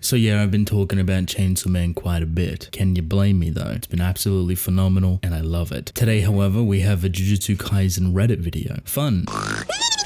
So yeah, I've been talking about Chainsaw Man quite a bit. Can you blame me though? It's been absolutely phenomenal and I love it. Today, however, we have a Jujutsu Kaisen Reddit video. Fun.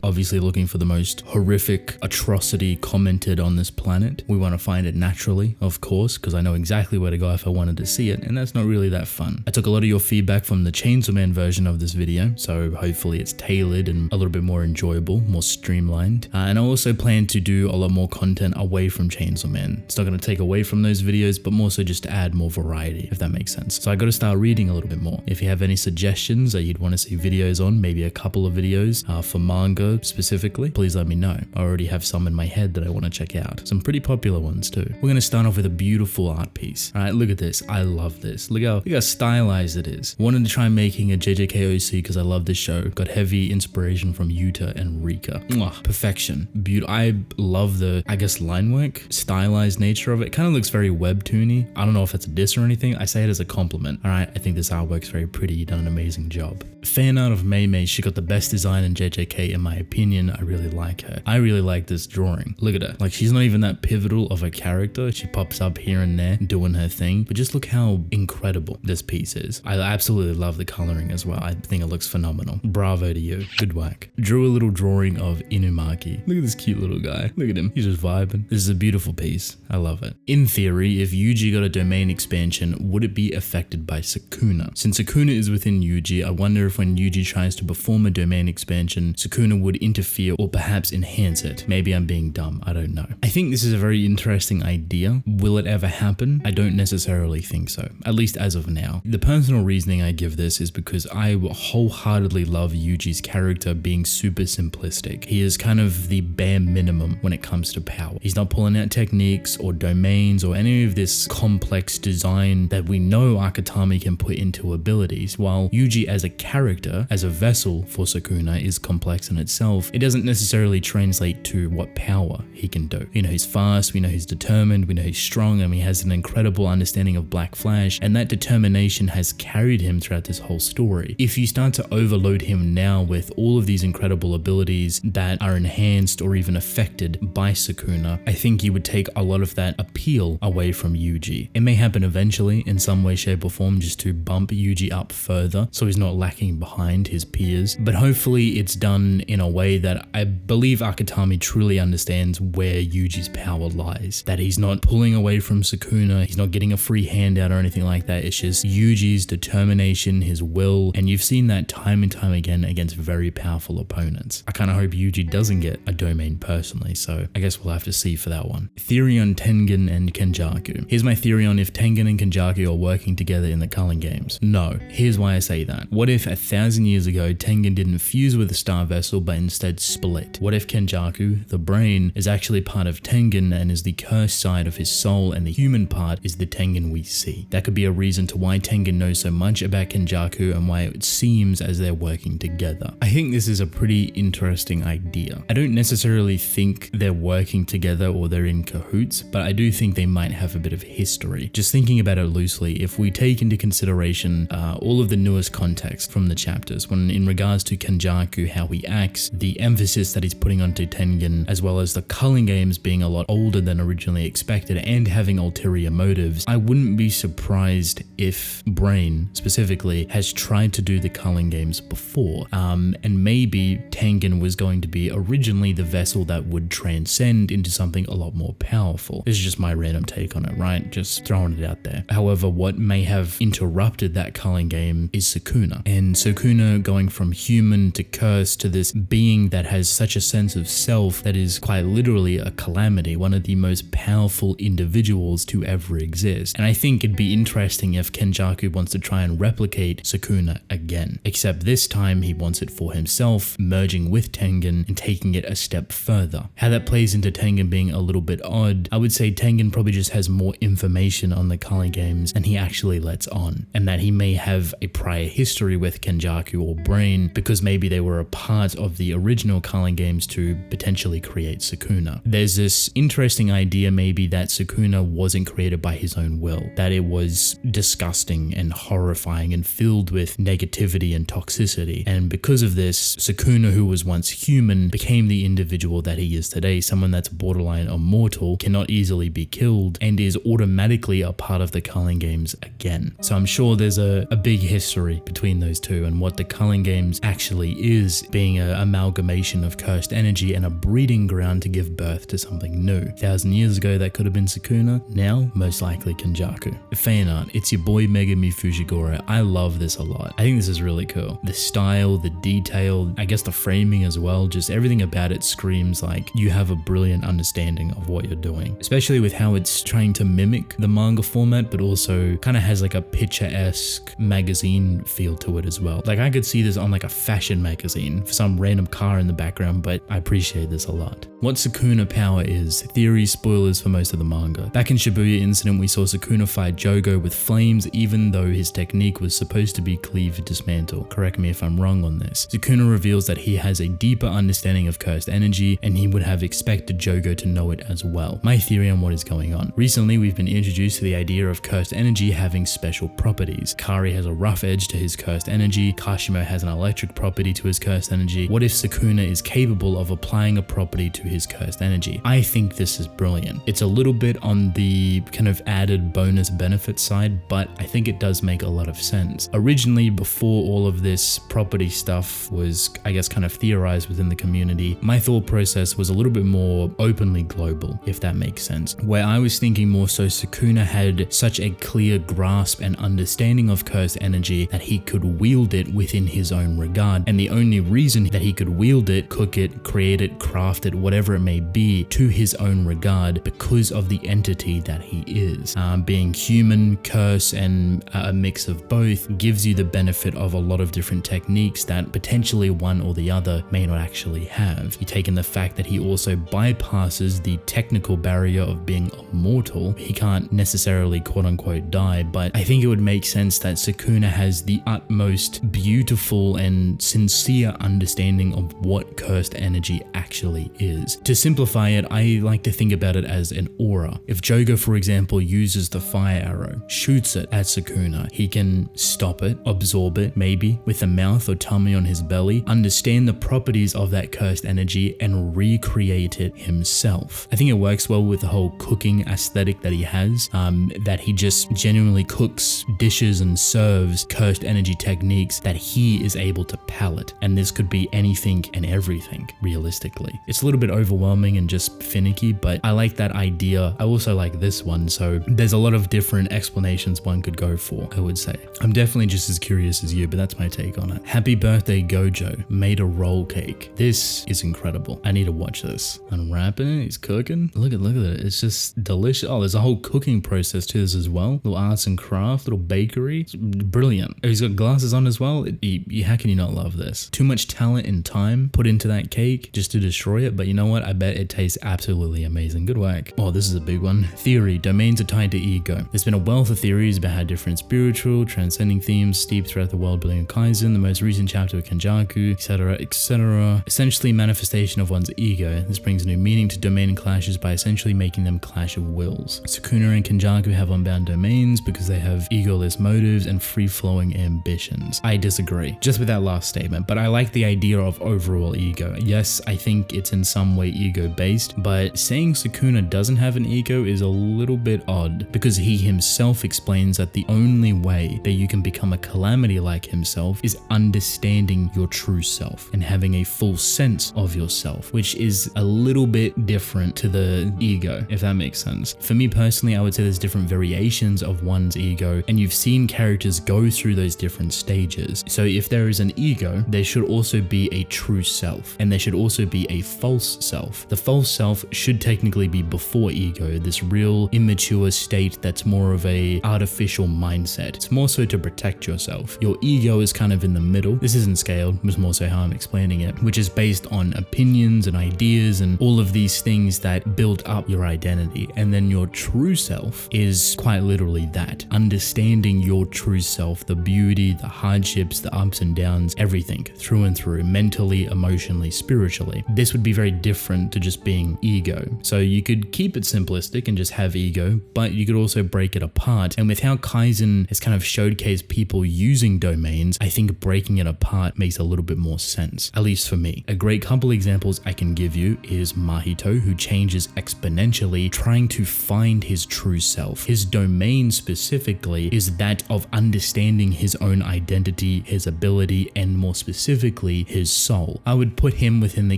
Obviously looking for the most horrific atrocity commented on this planet. We want to find it naturally, of course, because I know exactly where to go if I wanted to see it, and that's not really that fun. I took a lot of your feedback from the Chainsaw Man version of this video, so hopefully it's tailored and a little bit more enjoyable, more streamlined. And I also plan to do a lot more content away from Chainsaw Man. It's not going to take away from those videos, but more so just to add more variety, if that makes sense. So I got to start reading a little bit more. If you have any suggestions that you'd want to see videos on, maybe a couple of videos for manga specifically, please let me know. I already have some in my head that I want to check out. Some pretty popular ones too. We're going to start off with a beautiful art piece. All right, look at this. I love this. Look how stylized it is. Wanted to try making a JJK OC because I love this show. Got heavy inspiration from Yuta and Rika. Mwah, perfection. Beautiful. I love the, line work, stylized nature of it. Kind of looks very webtoony. I don't know if that's a diss or anything. I say it as a compliment. All right, I think this artwork's very pretty. You done an amazing job. Fan art of Mei Mei. She got the best design in JJK in my opinion. I really like her. I really like this drawing. Look at her. Like, she's not even that pivotal of a character. She pops up here and there doing her thing, but just look how incredible this piece is. I absolutely love the coloring as well. I think it looks phenomenal. Bravo to you. Good work. Drew a little drawing of Inumaki. Look at this cute little guy. Look at him. He's just vibing. This is a beautiful piece. I love it. In theory, if Yuji got a domain expansion, would it be affected by Sukuna? Since Sukuna is within Yuji, I wonder if when Yuji tries to perform a domain expansion, Sukuna would interfere or perhaps enhance it. Maybe I'm being dumb. I don't know. I think this is a very interesting idea. Will it ever happen? I don't necessarily think so, at least as of now. The personal reasoning I give this is because I wholeheartedly love Yuji's character being super simplistic. He is kind of the bare minimum when it comes to power. He's not pulling out techniques or domains or any of this complex design that we know Akatami can put into abilities, while Yuji as a character, as a vessel for Sukuna, is complex in itself. It doesn't necessarily translate to what power he can do. We know he's fast, we know he's determined, we know he's strong, and he has an incredible understanding of Black Flash, and that determination has carried him throughout this whole story. If you start to overload him now with all of these incredible abilities that are enhanced or even affected by Sukuna, I think you would take a lot of that appeal away from Yuji. It may happen eventually in some way, shape, or form just to bump Yuji up further so he's not lacking behind his peers, but hopefully it's done in a way that I believe Akatami truly understands where Yuji's power lies. That he's not pulling away from Sukuna, he's not getting a free handout or anything like that. It's just Yuji's determination, his will, and you've seen that time and time again against very powerful opponents. I kind of hope Yuji doesn't get a domain personally, so I guess we'll have to see for that one. Theory on Tengen and Kenjaku. Here's my theory on if Tengen and Kenjaku are working together in the Culling Games. No. Here's why I say that. What if 1,000 years ago Tengen didn't fuse with a star vessel but instead split? What if Kenjaku, the brain, is actually part of Tengen and is the cursed side of his soul, and the human part is the Tengen we see? That could be a reason to why Tengen knows so much about Kenjaku and why it seems as they're working together. I think this is a pretty interesting idea. I don't necessarily think they're working together or they're in cahoots, but I do think they might have a bit of history. Just thinking about it loosely, if we take into consideration all of the newest context from the chapters, when in regards to Kenjaku, how he acts, the emphasis that he's putting onto Tengen, as well as the Culling Games being a lot older than originally expected and having ulterior motives, I wouldn't be surprised if Brain specifically has tried to do the Culling Games before, and maybe Tengen was going to be originally the vessel that would transcend into something a lot more powerful. This is just my random take on it, right? Just throwing it out there. However, what may have interrupted that Culling Game is Sukuna, and Sukuna going from human to cursed to this being that has such a sense of self that is quite literally a calamity, one of the most powerful individuals to ever exist. And I think it'd be interesting if Kenjaku wants to try and replicate Sukuna again, except this time he wants it for himself, merging with Tengen and taking it a step further. How that plays into Tengen being a little bit odd, I would say Tengen probably just has more information on the Culling Games than he actually lets on, and that he may have a prior history with Kenjaku or Brain because maybe they were a part of the the original Culling games to potentially create Sukuna. There's this interesting idea maybe that Sukuna wasn't created by his own will, that it was disgusting and horrifying and filled with negativity and toxicity. And because of this, Sukuna, who was once human, became the individual that he is today, someone that's borderline immortal, cannot easily be killed, and is automatically a part of the Culling games again. So I'm sure there's a big history between those two, and what the Culling games actually is, being an amalgamation of cursed energy and a breeding ground to give birth to something new. 1,000 years ago that could have been Sukuna, now most likely Kenjaku. Fan art, it's your boy Megami Fujigura. I love this a lot. I think this is really cool. The style, the detail, I guess the framing as well, just everything about it screams like you have a brilliant understanding of what you're doing, especially with how it's trying to mimic the manga format, but also kind of has like a picture-esque magazine feel to it as well. Like I could see this on like a fashion magazine for some random car in the background, but I appreciate this a lot. What Sukuna power is, theory spoilers for most of the manga. Back in Shibuya Incident, we saw Sukuna fight Jogo with flames, even though his technique was supposed to be cleave dismantle. Correct me if I'm wrong on this. Sukuna reveals that he has a deeper understanding of cursed energy, and he would have expected Jogo to know it as well. My theory on what is going on. Recently, we've been introduced to the idea of cursed energy having special properties. Kari has a rough edge to his cursed energy, Kashimo has an electric property to his cursed energy. What if Sukuna is capable of applying a property to his cursed energy? I think this is brilliant. It's a little bit on the kind of added bonus benefit side, but I think it does make a lot of sense. Originally, before all of this property stuff was, I guess, kind of theorized within the community, my thought process was a little bit more openly global, if that makes sense. Where I was thinking more so Sukuna had such a clear grasp and understanding of cursed energy that he could wield it within his own regard, and the only reason that he could wield it, cook it, create it, craft it, whatever it may be, to his own regard because of the entity that he is. Being human, curse, and a mix of both gives you the benefit of a lot of different techniques that potentially one or the other may not actually have. You take in the fact that he also bypasses the technical barrier of being immortal. He can't necessarily quote unquote die, but I think it would make sense that Sukuna has the utmost beautiful and sincere understanding of what cursed energy actually is. To simplify it, I like to think about it as an aura. If Jogo, for example, uses the fire arrow, shoots it at Sukuna, he can stop it, absorb it, maybe with a mouth or tummy on his belly, understand the properties of that cursed energy and recreate it himself. I think it works well with the whole cooking aesthetic that he has, that he just genuinely cooks dishes and serves cursed energy techniques that he is able to palate. And this could be anything and everything, realistically. It's a little bit overwhelming and just finicky, but I like that idea. I also like this one, so there's a lot of different explanations one could go for, I would say. I'm definitely just as curious as you, but that's my take on it. Happy birthday, Gojo. Made a roll cake. This is incredible. I need to watch this. Unwrapping it, he's cooking. Look at it. It's just delicious. Oh, there's a whole cooking process to this as well. Little arts and craft, little bakery. It's brilliant. Oh, he's got glasses on as well. How can you not love this? Too much talent and time put into that cake just to destroy it, but you know what? I bet it tastes absolutely amazing. Good work. Oh, this is a big one. Theory. Domains are tied to ego. There's been a wealth of theories about how different spiritual, transcending themes steep throughout the world building of Kaisen, the most recent chapter of Kenjaku, etc., etc. Essentially manifestation of one's ego. This brings new meaning to domain clashes by essentially making them clash of wills. Sukuna and Kenjaku have unbound domains because they have egoless motives and free-flowing ambitions. I disagree, just with that last statement, but I like the idea of overall ego. Yes, I think it's in some way ego-based, but saying Sukuna doesn't have an ego is a little bit odd because he himself explains that the only way that you can become a calamity like himself is understanding your true self and having a full sense of yourself, which is a little bit different to the ego, if that makes sense. For me personally, I would say there's different variations of one's ego, and you've seen characters go through those different stages. So if there is an ego, there should also be a true self, and there should also be a false self. The false self should technically be before ego, this real immature state that's more of a artificial mindset. It's more so to protect yourself. Your ego is kind of in the middle. This isn't scaled, it's more so how I'm explaining it, which is based on opinions and ideas and all of these things that build up your identity. And then your true self is quite literally that. Understanding your true self, the beauty, the hardships, the ups and downs, everything through and through, mentally, emotionally, spiritually. This would be very different to just being ego. So you could keep it simplistic and just have ego, but you could also break it apart. And with how Kaizen has kind of showcased people using domains, I think breaking it apart makes a little bit more sense, at least for me. A great couple examples I can give you is Mahito, who changes exponentially, trying to find his true self. His domain specifically is that of understanding his own identity, his ability, and more specifically, his soul. I would put him within the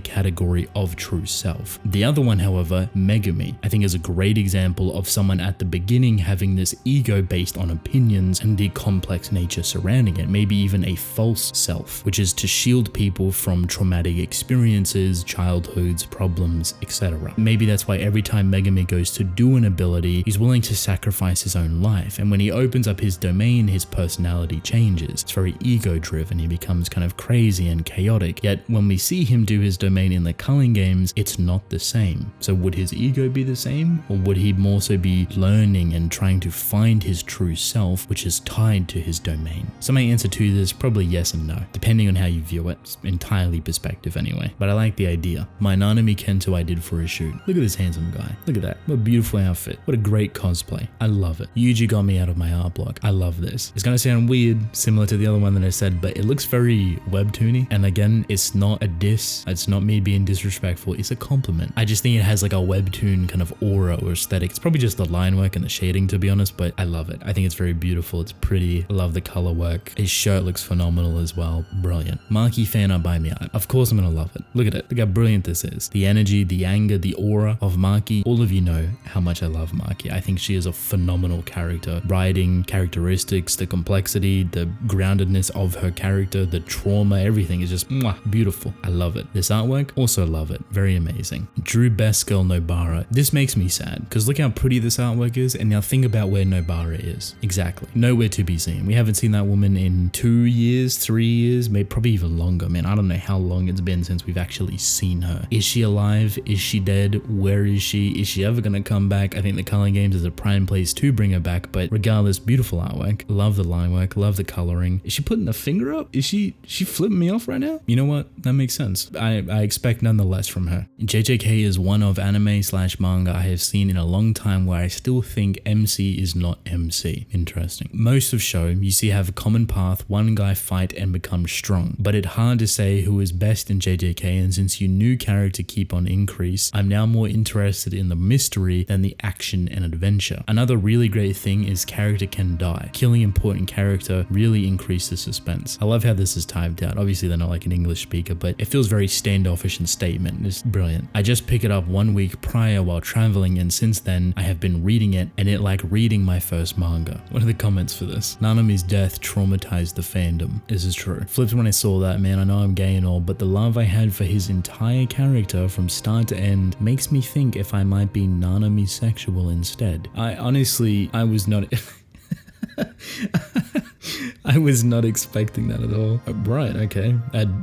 category of true self. The other one, however, Megumi, I think is a great example of someone at the beginning having this ego based on opinions and the complex nature surrounding it, maybe even a false self, which is to shield people from traumatic experiences, childhoods, problems, etc. Maybe that's why every time Megumi goes to do an ability, he's willing to sacrifice his own life, and when he opens up his domain, his personality changes. It's very ego driven, he becomes kind of crazy and chaotic, yet when we see him do his domain in the culling games, it's not the same. So would his ego be the same, or would he more so be learning and trying to find his true self, which is tied to his domain? So my answer to this, probably yes and no, depending on how you view it. It's entirely perspective anyway, but I like the idea. My Nanami Kento I did for a shoot. Look at this handsome guy. Look at that. What a beautiful outfit. What a great cosplay. I love it. Yuji got me out of my art block. I love this. It's gonna sound weird, similar to the other one that I said, but it looks very webtoony. And again, it's not a diss. It's not me being disrespectful. It's a compliment. I just think it has like a webtoon kind of aura or aesthetic. It's probably just the line work and the shading, to be honest, but I love it. I think it's very beautiful. It's pretty. I love the color work. His shirt looks phenomenal as well. Brilliant. Maki fan art by me art. Of course I'm gonna love it. Look at it. Look how brilliant this is. The energy, the anger, the aura of Maki. All of you know how much I love Maki. I think she is a phenomenal character. Writing, characteristics, the complexity, the groundedness of her character, the trauma, everything is just beautiful. I love it. This artwork, also love it. Very amazing. Drew Best Girl Nobara. This makes me sad because look how pretty this artwork is, and now think about where Nobara is. Exactly. Nowhere to be seen. We haven't seen that woman in 2 years, 3 years, maybe probably even longer. Man, I don't know how long it's been since we've actually seen her. Is she alive? Is she dead? Where is she? Is she ever gonna come back? I think the Culling Games is a prime place to bring her back, but regardless, beautiful artwork. Love the line work, love the coloring. Is she putting a finger up? Is she flipping me off right now? You know what? That makes sense. I expect nonetheless from her. JJK is one of anime/manga I have seen in a long time where I still think MC is not MC. Interesting. Most of show, you see have a common path, one guy fight and become strong, but it's hard to say who is best in JJK, and since your new character keep on increase, I'm now more interested in the mystery than the action and adventure. Another really great thing is character can die. Killing important character really increases suspense. I love how this is typed out. Obviously they're not like an English speaker, but it feels very standoffish and statement. It's brilliant. I just picked it up 1 week prior while traveling, and since then I have been reading it, and it like reading my first manga. What are the comments for this? Nanami's death traumatized the fandom. This is true. Flipped when I saw that, man. I know I'm gay and all, but the love I had for his entire character from start to end makes me think if I might be Nanami sexual instead. I was not I was not expecting that at all. Right, okay.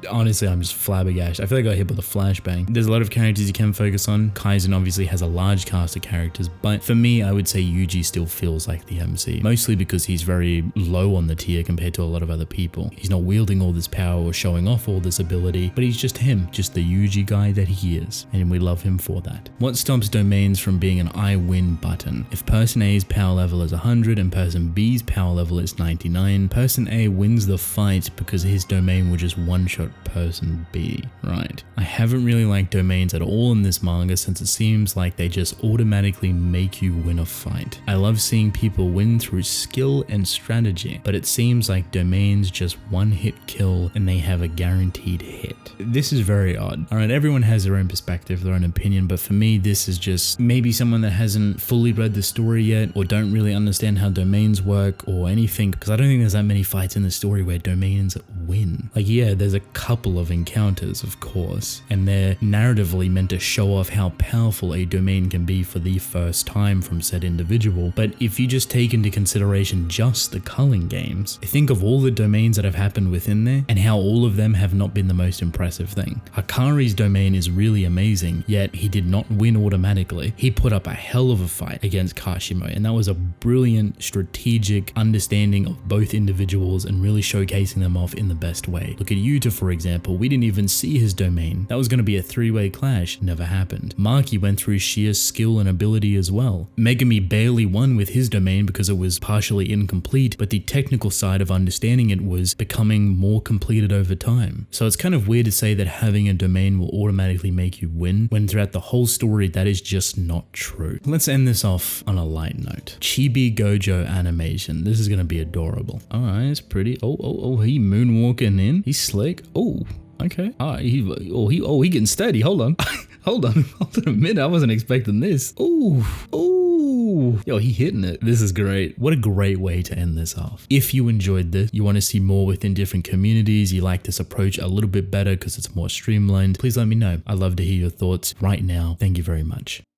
Honestly, I'm just flabbergasted. I feel like I got hit with a flashbang. There's a lot of characters you can focus on. Kaizen obviously has a large cast of characters, but for me, I would say Yuji still feels like the MC. Mostly because he's very low on the tier compared to a lot of other people. He's not wielding all this power or showing off all this ability, but he's just him, just the Yuji guy that he is, and we love him for that. What stops domains from being an I win button? If person A's power level is 100 and person B's power level is 99, person A wins the fight because his domain will just one-shot person B, right? I haven't really liked domains at all in this manga since it seems like they just automatically make you win a fight. I love seeing people win through skill and strategy, but it seems like domains just one-hit kill and they have a guaranteed hit. This is very odd. Alright, everyone has their own perspective, their own opinion, but for me this is just maybe someone that hasn't fully read the story yet or don't really understand how domains work or anything, because I don't think there's that many fights in the story where domains win. Like, yeah, there's a couple of encounters, of course, and they're narratively meant to show off how powerful a domain can be for the first time from said individual, but if you just take into consideration just the culling games, think of all the domains that have happened within there and how all of them have not been the most impressive thing. Hakari's domain is really amazing, yet he did not win automatically. He put up a hell of a fight against Kashimo, and that was a brilliant strategic understanding of both individuals individuals and really showcasing them off in the best way. Look at Yuta, for example. We didn't even see his domain. That was going to be a three-way clash. Never happened. Maki went through sheer skill and ability as well. Megami barely won with his domain because it was partially incomplete, but the technical side of understanding it was becoming more completed over time. So it's kind of weird to say that having a domain will automatically make you win, when throughout the whole story that is just not true. Let's end this off on a light note. Chibi Gojo animation. This is going to be adorable. Alright, it's pretty. He moonwalking in. He's slick. Oh, okay. He getting steady. Hold on. Hold on a minute. I wasn't expecting this. Yo, he hitting it. This is great. What a great way to end this off. If you enjoyed this, you want to see more within different communities, you like this approach a little bit better because it's more streamlined, please let me know. I'd love to hear your thoughts right now. Thank you very much.